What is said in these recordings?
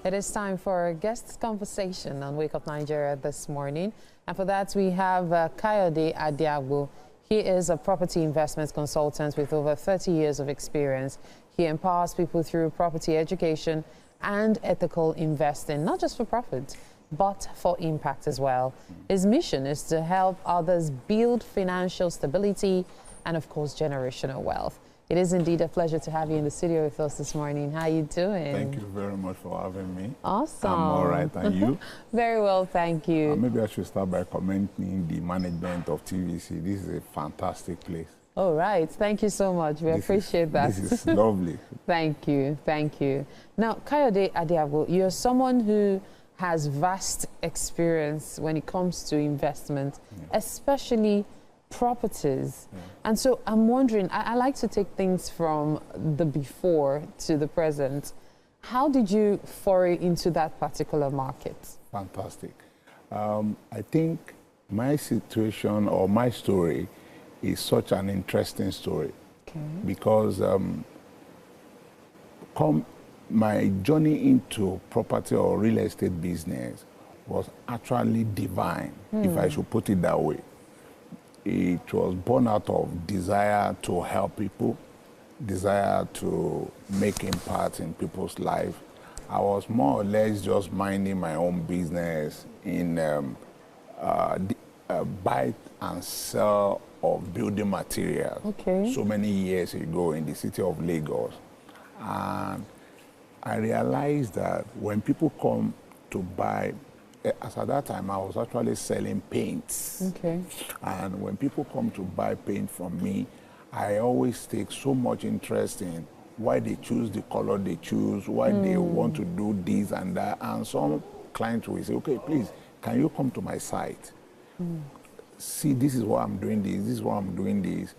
It is time for a guest conversation on Wake Up Nigeria this morning. And for that, we have Kayode Adiagbo. He is a property investment consultant with over 30 years of experience. He empowers people through property education and ethical investing, not just for profit, but for impact as well. His mission is to help others build financial stability and, of course, generational wealth. It is indeed a pleasure to have you in the studio with us this morning. How are you doing? Thank you very much for having me. Awesome. I'm all right, and you? Very well, thank you. Maybe I should start by commenting the management of TVC. This is a fantastic place. All right, thank you so much. We appreciate that. This is lovely. Thank you, thank you. Now, Kayode Adiagbo, you're someone who has vast experience when it comes to investment, especially properties. And so I'm wondering, I like to take things from the before to the present. How did you foray into that particular market? Fantastic. I think my situation or my story is such an interesting story because my journey into property or real estate business was actually divine, if I should put it that way. It was born out of desire to help people, desire to make impact in people's life. I was more or less just minding my own business in buy and sell of building materials so many years ago in the city of Lagos. And I realized that when people come to buy, as at that time, I was actually selling paints. And when people come to buy paint from me, I always take so much interest in why they choose the color they choose, why they want to do this and that. And some clients will say, okay, please, can you come to my site? See, this is what I'm doing this is what I'm doing this.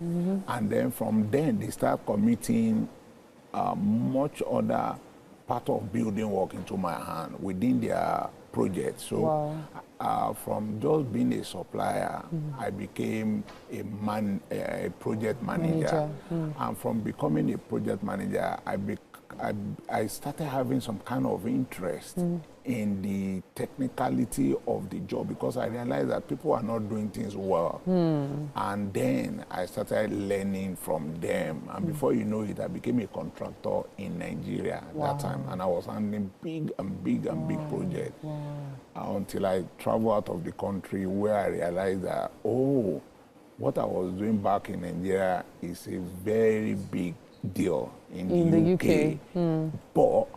And then from then, they start committing much other part of building work into my hand within their project. So from just being a supplier, I became a project manager. And from becoming a project manager, I started having some kind of interest in the technicality of the job because I realized that people are not doing things well. And then I started learning from them. And before you know it, I became a contractor in Nigeria at that time. And I was handling big projects until I traveled out of the country where I realized that, oh, what I was doing back in Nigeria is a very big deal in the UK. But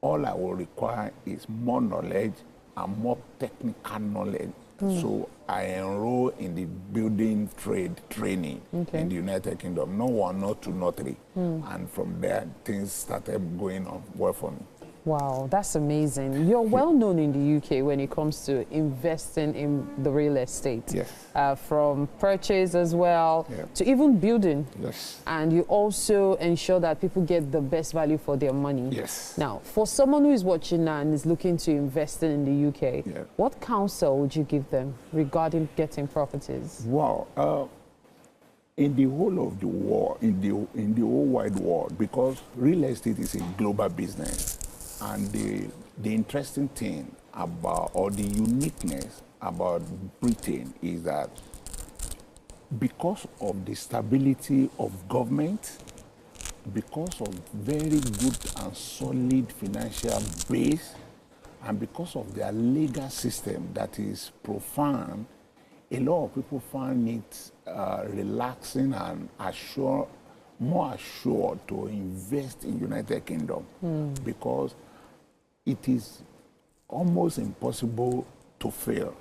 all I will require is more knowledge and more technical knowledge. So I enrolled in the building trade training in the United Kingdom. No one, not two, not three. And from there, things started going on well for me. Wow, that's amazing. You're well known in the UK when it comes to investing in the real estate. From purchase as well to even building. And you also ensure that people get the best value for their money. Now, for someone who is watching now and is looking to invest in the UK, what counsel would you give them regarding getting properties? Wow. In the whole of the world, in the whole wide world, because real estate is a global business. And the interesting thing about, or the uniqueness about Britain is that because of the stability of government, because of very good and solid financial base, and because of their legal system that is profound, a lot of people find it relaxing and more assured to invest in United Kingdom because it is almost impossible to fail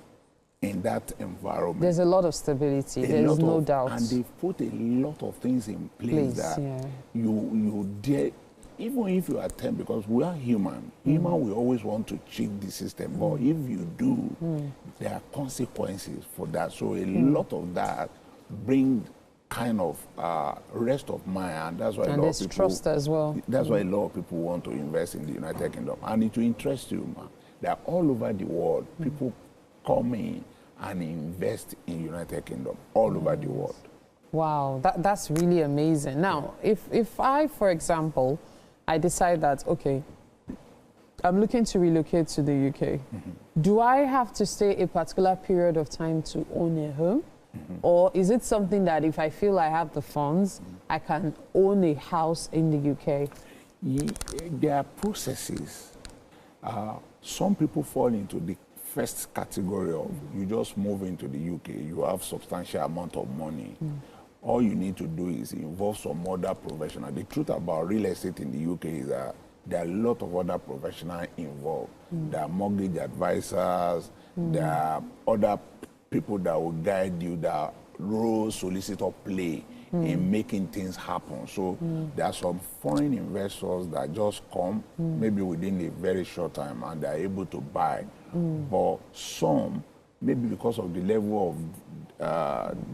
in that environment. There's a lot of stability, there's no doubt. And they've put a lot of things in place that you dare, even if you attempt, because we are human. Human will always want to cheat the system, but if you do, there are consequences for that. So a lot of that brings kind of rest of mind, and that's why a lot of people trust as well. That's why a lot of people want to invest in the United Kingdom, and it will interest you, man. They're all over the world. People come in and invest in United Kingdom all over the world. Wow, that's really amazing. Now, if I, for example, I decide that okay, I'm looking to relocate to the UK. Do I have to stay a particular period of time to own a home? Or is it something that if I feel I have the funds, I can own a house in the UK? There are processes. Some people fall into the first category of you just move into the UK, you have substantial amount of money. All you need to do is involve some other professional. The truth about real estate in the UK is that there are a lot of other professionals involved. There are mortgage advisors, there are other people that will guide you, that role solicitor play in making things happen. So there are some foreign investors that just come, maybe within a very short time, and they're able to buy. But some, maybe because of the level of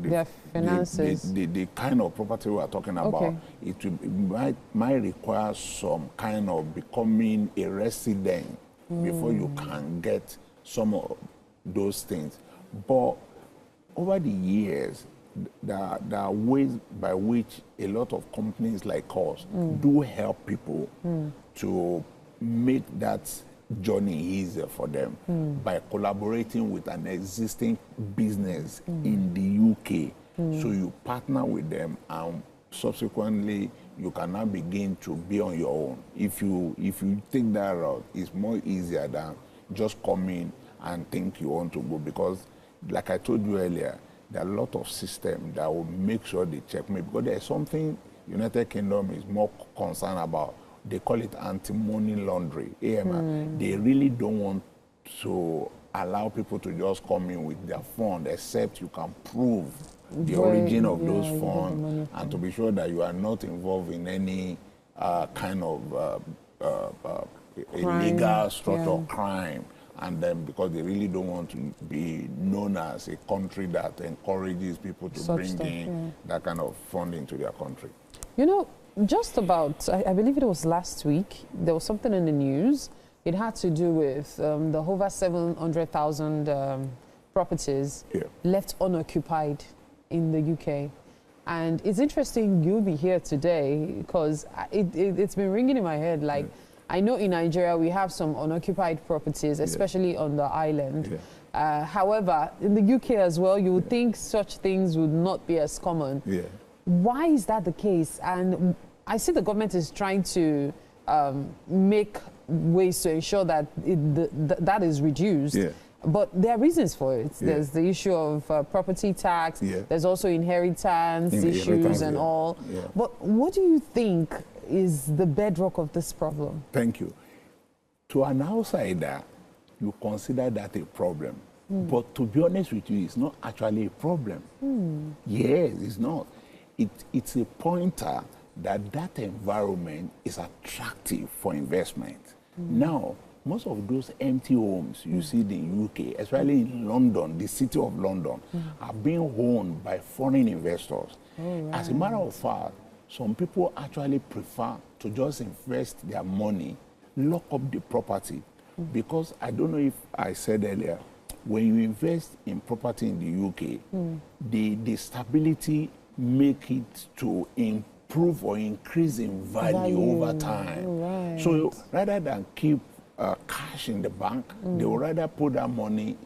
their finances, the kind of property we are talking about, it might require some kind of becoming a resident before you can get some of those things. But over the years, there are ways by which a lot of companies like us do help people to make that journey easier for them by collaborating with an existing business in the UK. So you partner with them, and subsequently you can now begin to be on your own. If you take that route, it's more easier than just coming and think you want to go, because like I told you earlier, there are a lot of systems that will make sure they check me, because there's something United Kingdom is more concerned about. They call it anti-money laundering, AML. They really don't want to allow people to just come in with their fund, except you can prove the origin of those funds, and to be sure that you are not involved in any kind of illegal structural crime. And then because they really don't want to be known as a country that encourages people to bring in that kind of funding to their country. You know, just about, I believe it was last week, there was something in the news. It had to do with the over 700,000 properties left unoccupied in the UK. And it's interesting you'll be here today, because it's been ringing in my head, like, I know in Nigeria we have some unoccupied properties, especially on the island. However, in the UK as well, you would think such things would not be as common. Why is that the case? And I see the government is trying to make ways to ensure that that is reduced. But there are reasons for it. There's the issue of property tax. There's also inheritance issues and all. But what do you think is the bedrock of this problem? Thank you. To an outsider, you consider that a problem. But to be honest with you, it's not actually a problem. Yes, it's not. It's a pointer that environment is attractive for investment. Now, most of those empty homes you see in the UK, especially in London, the city of London, are being owned by foreign investors. As a matter of fact, some people actually prefer to just invest their money, lock up the property, because I don't know if I said earlier, when you invest in property in the UK, the stability make it to improve or increase in value over time. So rather than keep cash in the bank, they would rather put that money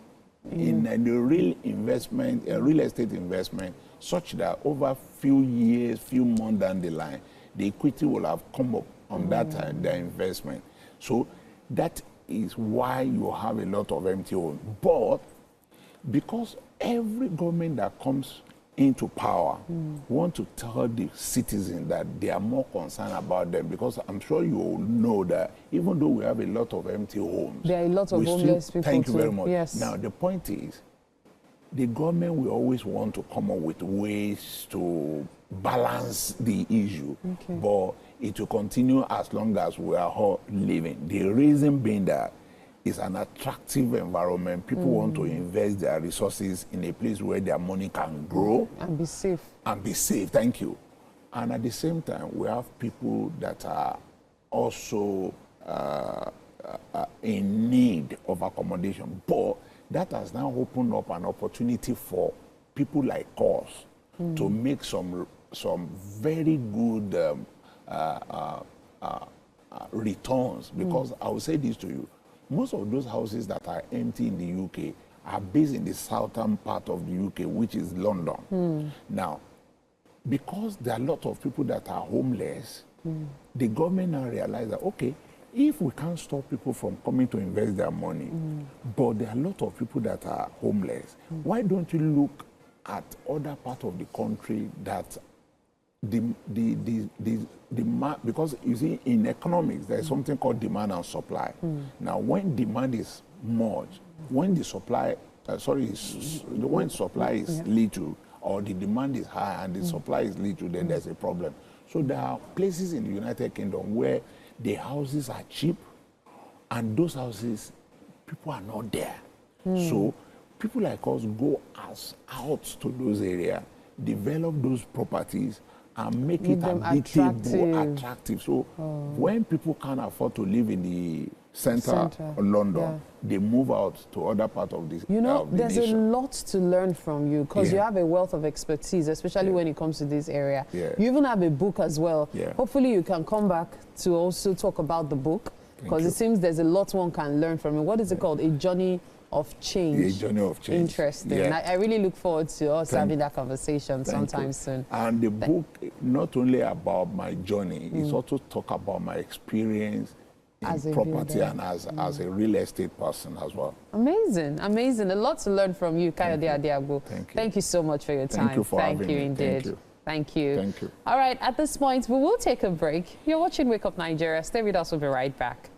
in a real investment, a real estate investment, such that over a few years, few months down the line, the equity will have come up on that their investment. So that is why you have a lot of empty homes. But because every government that comes into power want to tell the citizens that they are more concerned about them, because I'm sure you all know that even though we have a lot of empty homes, there are a lot of homeless people. Thank you very much. Yes. Now the point is, the government will always want to come up with ways to balance the issue, but it will continue as long as we are all living. The reason being that it's an attractive environment. People want to invest their resources in a place where their money can grow. And be safe. And be safe, thank you. And at the same time, we have people that are also in need of accommodation. But that has now opened up an opportunity for people like us to make some very good returns, because I will say this to you, most of those houses that are empty in the UK are based in the southern part of the UK, which is London. Now, because there are a lot of people that are homeless, the government now realized that, okay, if we can't stop people from coming to invest their money, but there are a lot of people that are homeless, why don't you look at other part of the country that because you see, in economics, there's something called demand and supply. Now, when demand is much, when the supply, when supply is little, or the demand is high and the supply is little, then there's a problem. So there are places in the United Kingdom where the houses are cheap, and those houses, people are not there. So people like us go out to those areas, develop those properties, and make it attractive. So when people can't afford to live in the center of London, they move out to other parts of this. You know, there's a lot to learn from you, because you have a wealth of expertise, especially when it comes to this area. You even have a book as well. Hopefully you can come back to also talk about the book, because it seems there's a lot one can learn from it. What is it called? A Journey of Change. A Journey of Change. Interesting. I really look forward to us having that conversation sometime soon. And the book, not only about my journey, it's also talk about my experience in property and as a real estate person as well. Amazing, amazing. A lot to learn from you, Kayode Adiagbo. Thank you so much for your time. Thank you for having me. Indeed. Thank you. Thank you. All right, at this point, we will take a break. You're watching Wake Up Nigeria. Stay with us. We'll be right back.